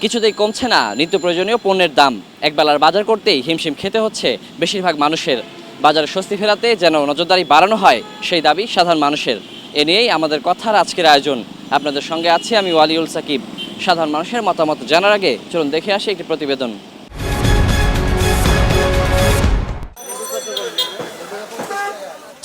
কিছুতেই কমছে না নিত্য প্রয়োজনীয় পণ্যের দাম। একবেলার বাজার করতেই হিমশিম খেতে হচ্ছে বেশিরভাগ মানুষের। বাজারে স্বস্তি ফেরাতে যেন নজরদারি বাড়ানো হয়, সেই দাবি সাধারণ মানুষের। এ নিয়েই আমাদের কথার আজকের আয়োজন। আপনাদের সঙ্গে আছি আমি ওয়ালিউল সাকিব। সাধারণ মানুষের মতামত জানার আগে চলুন দেখে আসি একটি প্রতিবেদন।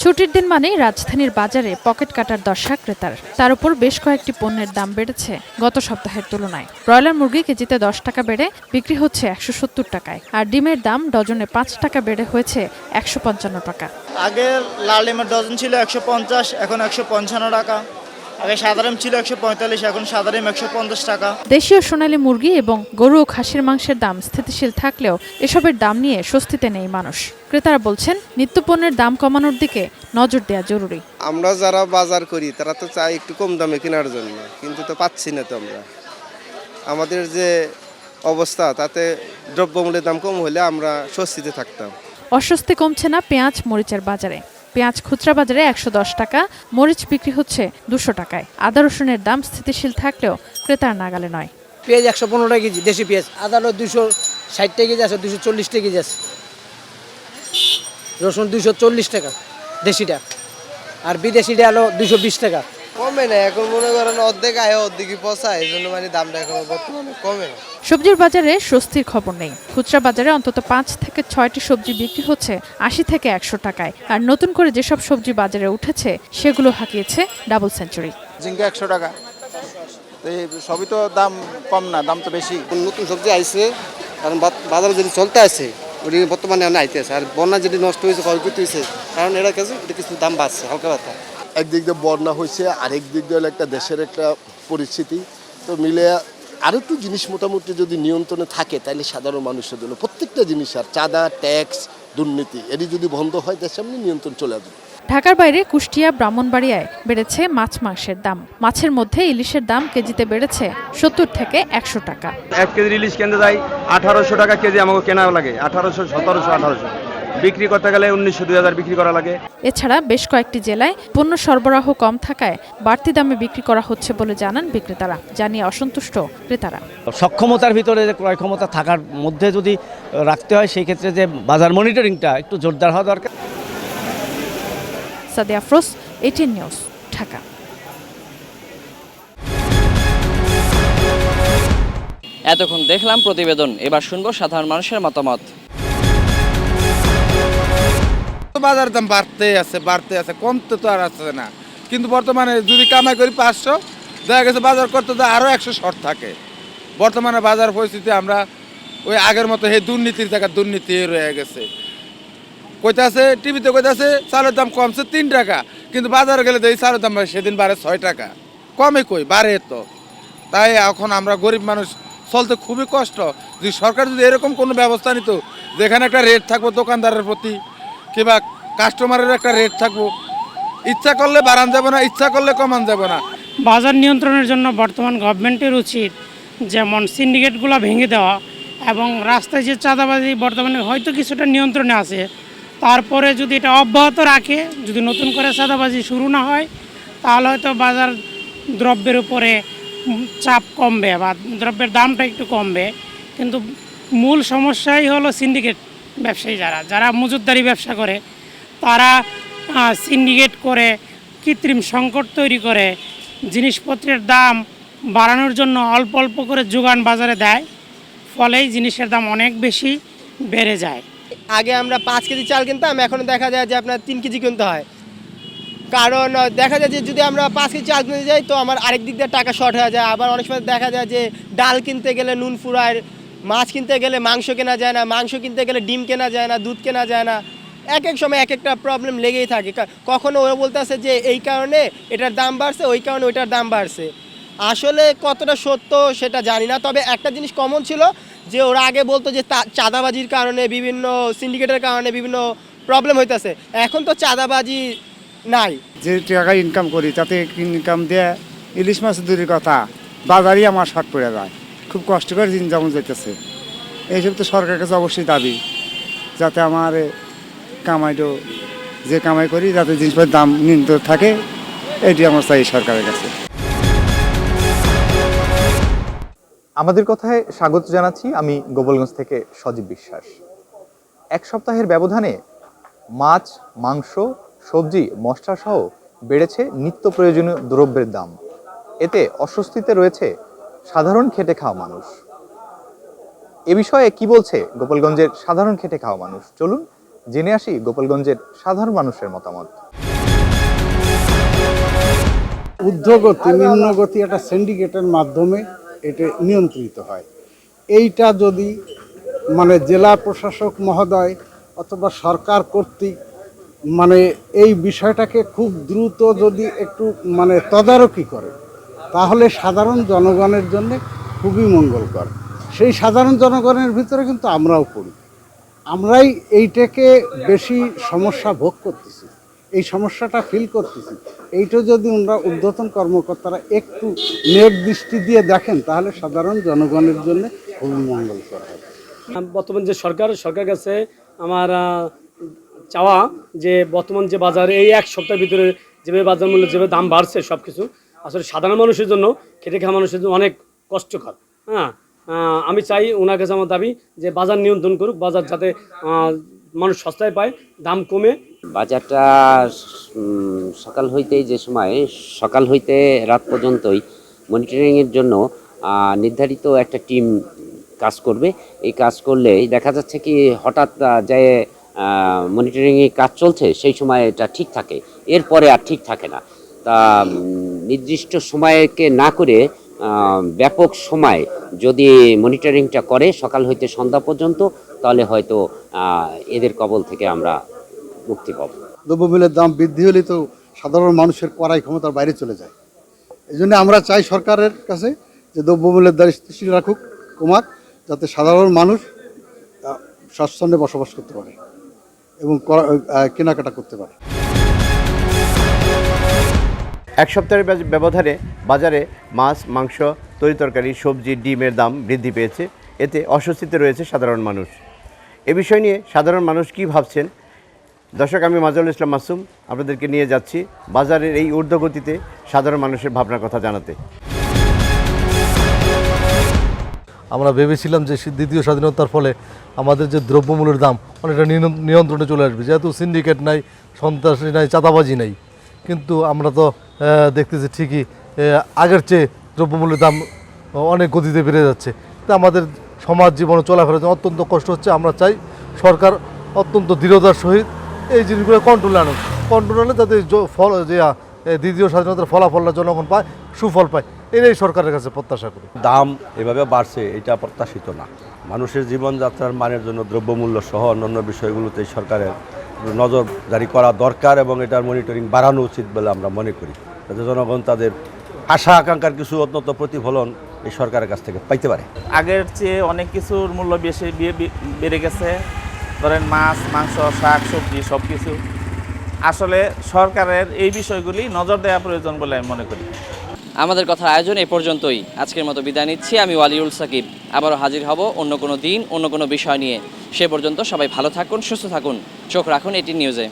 ছুটির দিন মানেই রাজধানীর বাজারে পকেট কাটার দশা ক্রেতার। তার উপর বেশ কয়েকটি পণ্যের দাম বেড়েছে গত সপ্তাহের তুলনায়। ব্রয়লার মুরগি কেজিতে 10 টাকা বেড়ে বিক্রি হচ্ছে 170 টাকায়, আর ডিমের দাম ডজনে 5 টাকা বেড়ে হয়েছে 155 টাকা। আগে লাল ডিমের ডজন ছিল 150, এখন 155 টাকা। আগে সাদা ডিম ছিল 145, এখন সাদা ডিম 150 টাকা। দেশীয় সোনালী মুরগি এবং গরু ও খাসির মাংসের দাম স্থিতিশীল থাকলেও এসবের দাম নিয়ে স্বস্তিতে নেই মানুষ। ক্রেতারা বলছেন নিত্যপণ্যের দাম কমানোর দিকে নজর দেওয়া জরুরি। আমরা যারা বাজার করি তারা তো চাই একটু কম দামে কেনার জন্য, কিন্তু তো পাচ্ছি না। তো আমরা আমাদের যে অবস্থা তাতে দ্রব্যমূল্যের দাম কম হলে আমরা স্বস্তিতে থাকতাম। অস্বস্তি কমছে না পেঁয়াজ মরিচের বাজারে। পেঁয়াজ খুচরা বাজারে 110 টাকা, মরিচ বিক্রি হচ্ছে 200 টাকায়। আদা রসুনের দাম স্থিতিশীল থাকলেও ক্রেতার নাগালে নয়। পেঁয়াজ 115 টাকা কেজি দেশি পেঁয়াজ, আদা 260 টাকা কেজি আছে, 240 টাকা কেজি আছে, রসুন 240 টাকা দেশিটা, আর বিদেশিটা হলো 220 টাকা। কমে না, এখন মনে করেন অর্ধেক আয় অর্ধেকই পচায়, এই জন্য মানে দামটা এখন বর্তমানে কমে না। সবজির বাজারে স্বস্তির খবর নেই। খুচরা বাজারে অন্তত 5 থেকে 6টি সবজি বিক্রি হচ্ছে 80 থেকে 100 টাকায়, আর নতুন করে যেসব সবজি বাজারে উঠেছে সেগুলো হাঁকিয়েছে ডাবল সেঞ্চুরি। ঝিঙ্গা 100 টাকা, এই সবই তো দাম কম না, দাম তো বেশি। নতুন সবজি আইছে, কারণ বাজারে যদি চলতে আছে ওটি বর্তমানে আইতে আছে, আর বন্যা যদি নষ্ট হয়েছে ক্ষয়ক্ষতি হয়েছে, কারণ এরা কাছে এটা কিছু দাম বাড়ছে হালকা ব্যথা। একদিক দিয়ে বন্যা হয়েছে, আরেক দিক দিয়ে একটা দেশের একটা পরিস্থিতি, তো মিলে আর একটু জিনিস মোটামুটি যদি নিয়ন্ত্রণে থাকে তাহলে সাধারণ মানুষের জন্য প্রত্যেকটা জিনিস, আর চাঁদা ট্যাক্স দুর্নীতি এটি যদি বন্ধ হয় দেশের সামনে নিয়ন্ত্রণ চলে আসবে। ঢাকার বাইরে কুষ্টিয়া ব্রাহ্মণবাড়িয়ায় বেড়েছে মাছ মাংসের দাম। মাছের মধ্যে ইলিশের দাম কেজিতে বেড়েছে 70 থেকে 100 টাকা। 1 কেজি ইলিশ কিনতে যাই 1800 টাকা কেজি, আমাকে কেনা লাগে 1800, 1700, 1800, বিক্রি করতে গেলে 1900, 2000 বিক্রি করা লাগে। এছাড়া বেশ কয়েকটি জেলায় পণ্য সরবরাহ কম থাকায় বাড়তি দামে বিক্রি করা হচ্ছে বলে জানান বিক্রেতারা, জানিয়ে অসন্তুষ্ট ক্রেতারা। সক্ষমতার ভিতরে যে ক্রয় ক্ষমতা থাকার মধ্যে যদি রাখতে হয়, সেই ক্ষেত্রে যে বাজার মনিটরিংটা একটু জোরদার হওয়া দরকার। Sadia Afroz, ATN news, Dhaka. এতক্ষণ দেখলাম প্রতিবেদন, এবার শুনবো সাধারণ মানুষের মতামত। বাজার দাম বাড়তে আছে, কমতে তো আর আসছে না। কিন্তু বর্তমানে যদি কামাই করি 500, দেখা গেছে বাজার করতে তো আরও 100 শর্ট থাকে। বর্তমানে বাজার পরিস্থিতি আমরা ওই আগের মতো এই দুর্নীতির জায়গা দুর্নীতি রয়ে গেছে। কইতাছে টিভিতে কইতাছে চালের দাম কমছে 3 টাকা, কিন্তু বাজারে গেলে দেখি চালের দাম সেদিন বাড়ে 6 টাকা। কমে কই, বাড়ে তো। তাই এখন আমরা গরিব মানুষ চলতে খুবই কষ্ট। যদি সরকার যদি এরকম কোনো ব্যবস্থা নিত, যেখানে একটা রেট থাকবো দোকানদারের প্রতি কিংবা কাস্টমারের একটা রেট থাকবো, ইচ্ছা করলে বাড়ান যাবে না, ইচ্ছা করলে কমান যাবে না। বাজার নিয়ন্ত্রণের জন্য বর্তমান গভর্নমেন্টের উচিত যেমন সিন্ডিকেটগুলো ভেঙে দেওয়া, এবং রাস্তায় যে চাঁদাবাজি বর্তমানে হয়তো কিছুটা নিয়ন্ত্রণে আছে, তারপরে যদি এটা অব্যাহত রাখে, যদি নতুন করে চাঁদাবাজি শুরু না হয়, তাহলে হয়তো বাজার দ্রব্যের উপরে চাপ কমবে বা দ্রব্যের দামটা একটু কমবে। কিন্তু মূল সমস্যাই হলো সিন্ডিকেট ব্যবসায়ী, যারা মজুতদারি ব্যবসা করে, তারা সিন্ডিকেট করে কৃত্রিম সংকট তৈরি করে জিনিসপত্রের দাম বাড়ানোর জন্য অল্প অল্প করে যোগান বাজারে দেয়, ফলেই জিনিসের দাম অনেক বেশি বেড়ে যায়। আগে আমরা 5 কেজি চাল কিনতাম, এখন দেখা যায় যে আপনার 3 কেজি কিনতে হয়। কারণ দেখা যায় যে যদি আমরা 5 কেজি চাল কিনতে যাই তো আমার আরেক দিক দিয়ে টাকা শর্ট হয়ে যায়। আবার অনেক সময় দেখা যায় যে ডাল কিনতে গেলে নুন ফুরায়, মাছ কিনতে গেলে মাংস কেনা যায় না, মাংস কিনতে গেলে ডিম কেনা যায় না, দুধ কেনা যায় না। এক সময় এক একটা প্রবলেম লেগেই থাকে। কখনো ওরা বলতেছে যে এই কারণে এটার দাম বাড়ছে, ওই কারণে ওইটার দাম বাড়ছে। আসলে কতটা সত্য সেটা জানি না, তবে একটা জিনিস কমন ছিল যে ওরা আগে বলতো যে চাঁদাবাজির কারণে, বিভিন্ন সিন্ডিকেটের কারণে বিভিন্ন প্রবলেম হইতেছে। এখন তো চাঁদাবাজি নাই। যে টাকা ইনকাম করি তাতে ইনকাম দিয়ে ইলিশ মাছ দূরের কথা বাজারই আমার শর্ট পড়ে যায়। খুব কষ্ট করে দিন যেমন যেতেছে। এইসব তো সরকারের কাছে অবশ্যই দাবি, যাতে আমার যে কামাই করি যাতে জিনিসপত্রের দাম নিয়ন্ত্রণ থাকে, এটি আমার চাই সরকারের কাছে। আমাদের কথায় স্বাগত জানাচ্ছি আমি গোপালগঞ্জ থেকে সজীব বিশ্বাস। এক সপ্তাহের ব্যবধানে মাছ, মাংস, সবজি, মশলা সহ বেড়েছে নিত্য প্রয়োজনীয় দ্রব্যের দাম। এতে অস্বস্তিতে রয়েছে সাধারণ খেটে খাওয়া মানুষ। এ বিষয়ে কি বলছে গোপালগঞ্জের সাধারণ খেটে খাওয়া মানুষ? চলুন জেনে আসি গোপালগঞ্জের সাধারণ মানুষের মতামত। ঊর্ধ্বগতি নিম্নগতি একটা সিন্ডিকেটের মাধ্যমে এটা নিয়ন্ত্রিত হয়। এইটা যদি জেলা প্রশাসক মহোদয় অথবা সরকার কর্তৃক এই বিষয়টাকে খুব দ্রুত যদি একটু তদারকি করে, তাহলে সাধারণ জনগণের জন্য খুবই মঙ্গলকর। সেই সাধারণ জনগণের ভিতরে কিন্তু আমরাও পড়ি, আমরাই এইটাকে বেশি সমস্যা ভোগ করতেছি, এই সমস্যাটা ফিল করতেছি। এইটা যদি ওনারা ঊর্ধ্বতন কর্মকর্তারা একটু নেট দৃষ্টি দিয়ে দেখেন, তাহলে সাধারণ জনগণের জন্য খুবই মঙ্গলকর হবে। বর্তমান যে সরকার কাছে আমার চাওয়া যে বর্তমান যে বাজারে এই এক সপ্তাহের ভিতরে যেভাবে বাজার মূল্য যেভাবে দাম বাড়ছে, সব কিছু আসলে সাধারণ মানুষের জন্য, খেটে খাওয়া মানুষের জন্য অনেক কষ্টকর। আমি চাই ওনার কাছে আমার দাবি যে বাজার নিয়ন্ত্রণ করুক, বাজার যাতে মানুষ সস্তায় পায়, দাম কমে। বাজারটা সকাল হইতে রাত পর্যন্তই মনিটরিংয়ের জন্য নির্ধারিত একটা টিম কাজ করবে। এই কাজ করলে দেখা যাচ্ছে কি হঠাৎ যে মনিটরিংয়ে কাজ চলছে সেই সময় এটা ঠিক থাকে, এরপরে আর ঠিক থাকে না। তা নির্দিষ্ট সময়কে না করে ব্যাপক সময় যদি মনিটরিংটা করে সকাল হইতে সন্ধ্যা পর্যন্ত, তাহলে হয়তো এদের কবল থেকে আমরা মুক্তি পাব। দ্রব্যমূল্যের দাম বৃদ্ধি হলে তো সাধারণ মানুষের ক্রয় ক্ষমতার বাইরে চলে যায়। এই জন্য আমরা চাই সরকারের কাছে যে দ্রব্যমূল্যের দর স্থিতিশীল রাখুক, কমাক, যাতে সাধারণ মানুষ স্বাচ্ছন্দ্যে বসবাস করতে পারে এবং কেনাকাটা করতে পারে। এক সপ্তাহের ব্যবধানে বাজারে মাছ, মাংস, তরিতরকারি, সবজি, ডিমের দাম বৃদ্ধি পেয়েছে। এতে অস্বস্তিতে রয়েছে সাধারণ মানুষ। এ বিষয় নিয়ে সাধারণ মানুষ কী ভাবছেন? দর্শক, আমি মাজহারুল ইসলাম মাসুম আপনাদেরকে নিয়ে যাচ্ছি বাজারের এই ঊর্ধ্বগতিতে সাধারণ মানুষের ভাবনার কথা জানাতে। আমরা ভেবেছিলাম যে দ্বিতীয় স্বাধীনতার ফলে আমাদের যে দ্রব্যমূল্যের দাম অনেকটা নিয়ন্ত্রণে চলে আসবে, যেহেতু সিন্ডিকেট নাই, সন্ত্রাসী নাই, চাঁদাবাজি নাই। কিন্তু আমরা তো দেখতেছি ঠিকই আগের চেয়ে দ্রব্যমূল্যের দাম অনেক গতিতে বেড়ে যাচ্ছে। তো আমাদের সমাজ জীবনে চলাফেরার জন্য অত্যন্ত কষ্ট হচ্ছে। আমরা চাই সরকার অত্যন্ত দৃঢ়তার সহিত এই জিনিসগুলো কন্ট্রোলে আনুক, কন্ট্রোল আনলে যাতে দ্বিতীয় স্বাধীনতার ফলাফলটা জনগণ পায়, সুফল পায়, এটাই সরকারের কাছে প্রত্যাশা করি। দাম এভাবে বাড়ছে এটা প্রত্যাশিত না। মানুষের জীবনযাত্রার মানের জন্য দ্রব্যমূল্য সহ অন্যান্য বিষয়গুলোতে সরকারের নজরদারি করা দরকার এবং এটার মনিটরিং বাড়ানো উচিত বলে আমরা মনে করি, যাতে জনগণ তাদের আশা আকাঙ্ক্ষার কিছু অত্যন্ত প্রতিফলন এই সরকারের কাছ থেকে পাইতে পারে। আগের চেয়ে অনেক কিছুর মূল্য বেশি বেড়ে গেছে, ধরেন মাছ, মাংস, শাক সবজি সব কিছু। আসলে সরকারের এই বিষয়গুলি নজর দেওয়া প্রয়োজন বলে আমি মনে করি। আমাদের কথার আয়োজন এ পর্যন্তই। আজকের মতো বিদায় নিচ্ছি। আমি ওয়ালিউল সাকিব। আবারও হাজির হব অন্য কোনো দিন, অন্য কোনো বিষয় নিয়ে। সে পর্যন্ত সবাই ভালো থাকুন, সুস্থ থাকুন, চোখ রাখুন এটি নিউজে।